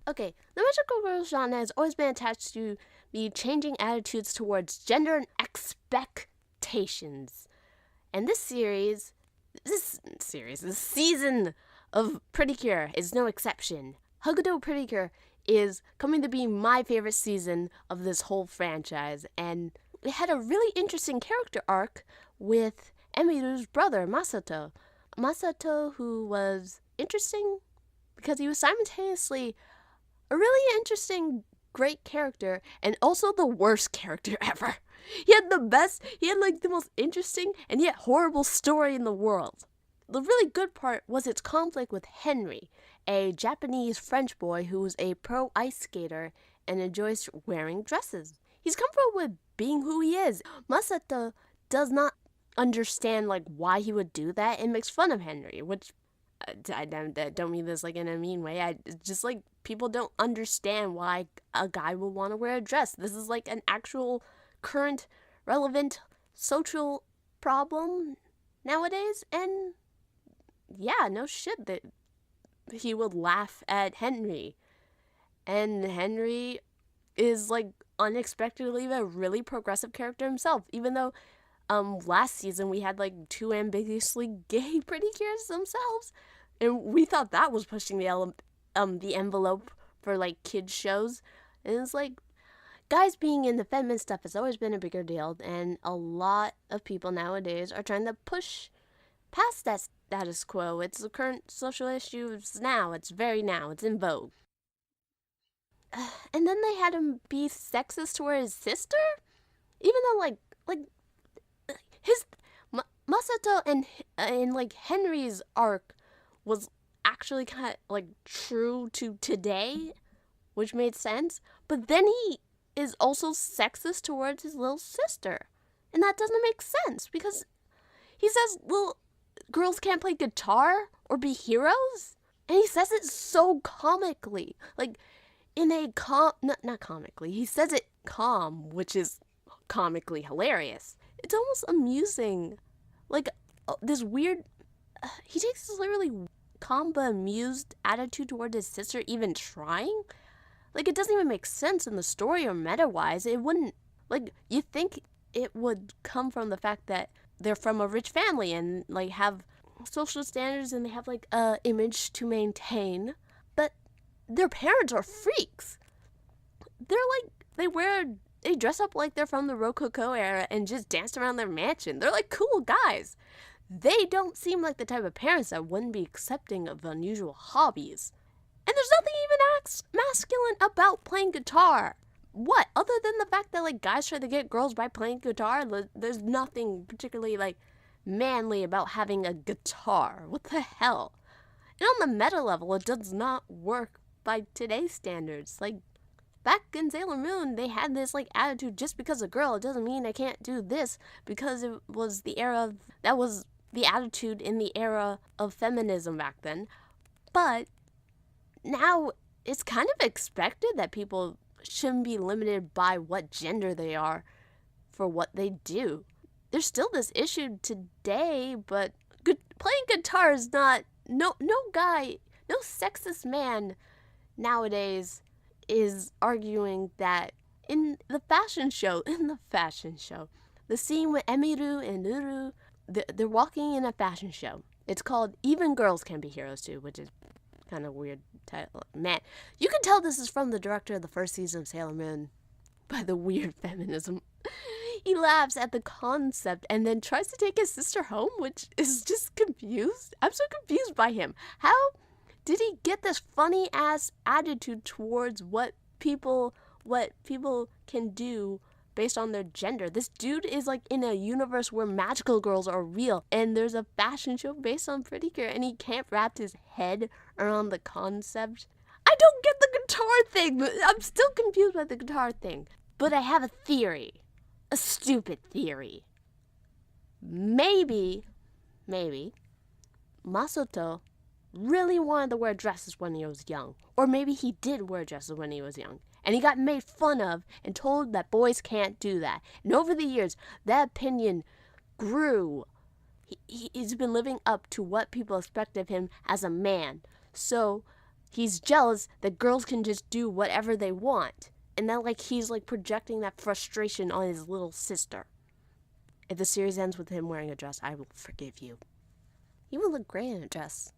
Okay, the magical girl genre has always been attached to the changing attitudes towards gender and expectations. And this season of Precure is no exception. Hugtto Precure is coming to be my favorite season of this whole franchise, and it had a really interesting character arc with Emiru's brother, Masato. Masato, who was interesting because he was simultaneously a really interesting, great character and also the worst character ever. He had the most interesting and yet horrible story in the world. The really good part was its conflict with Henry, a Japanese French boy who was a pro ice skater and enjoys wearing dresses. He's comfortable with being who he is. Masato does not understand why he would do that and makes fun of Henry, which I don't mean this in a mean way. I just people don't understand why a guy would want to wear a dress. This is an actual current relevant social problem nowadays, and yeah, no shit that he would laugh at Henry. And Henry is unexpectedly a really progressive character himself, even though last season we had two ambiguously gay pretty cures themselves, and we thought that was pushing the envelope for kids shows. And it's guys being into feminine stuff has always been a bigger deal, and a lot of people nowadays are trying to push past that status quo. It's the current social issues now. It's in vogue. And then they had him be sexist toward his sister, even though his Masato and Henry's arc was actually kind of true to today, which made sense. But then he is also sexist towards his little sister, and that doesn't make sense because he says little girls can't play guitar or be heroes, and he says it so comically, in a not comically. He says it calm, which is comically hilarious. It's almost amusing. This weird... he takes this literally calm but amused attitude toward his sister even trying. It doesn't even make sense in the story or meta-wise. It wouldn't... you think it would come from the fact that they're from a rich family and, have social standards and they have, a image to maintain. But their parents are freaks. They're, they dress up like they're from the Rococo era and just dance around their mansion. They're cool guys. They don't seem like the type of parents that wouldn't be accepting of unusual hobbies. And there's nothing even masculine about playing guitar. What? Other than the fact that guys try to get girls by playing guitar, there's nothing particularly manly about having a guitar. What the hell? And on the meta level, it does not work by today's standards. Back in Sailor Moon, they had this attitude, just because a girl, it doesn't mean I can't do this, because it was that was the attitude in the era of feminism back then. But now it's kind of expected that people shouldn't be limited by what gender they are for what they do. There's still this issue today, but playing guitar is not... No sexist man nowadays is arguing that in the fashion show, the scene with Emiru and Uru, they're walking in a fashion show. It's called Even Girls Can Be Heroes Too, which is kind of weird title. Man, you can tell this is from the director of the first season of Sailor Moon by the weird feminism. He laughs at the concept and then tries to take his sister home, which is just confused. I'm so confused by him. How did he get this funny ass attitude towards what people can do based on their gender? This dude is in a universe where magical girls are real, and there's a fashion show based on Pretty Cure, and he can't wrap his head around the concept. I don't get the guitar thing. I'm still confused by the guitar thing. But I have a theory. A stupid theory. Maybe Masato really wanted to wear dresses when he was young. Or maybe he did wear dresses when he was young, and he got made fun of and told that boys can't do that. And over the years, that opinion grew. He's been living up to what people expect of him as a man. So he's jealous that girls can just do whatever they want. And that like he's like projecting that frustration on his little sister. If the series ends with him wearing a dress, I will forgive you. He would look great in a dress.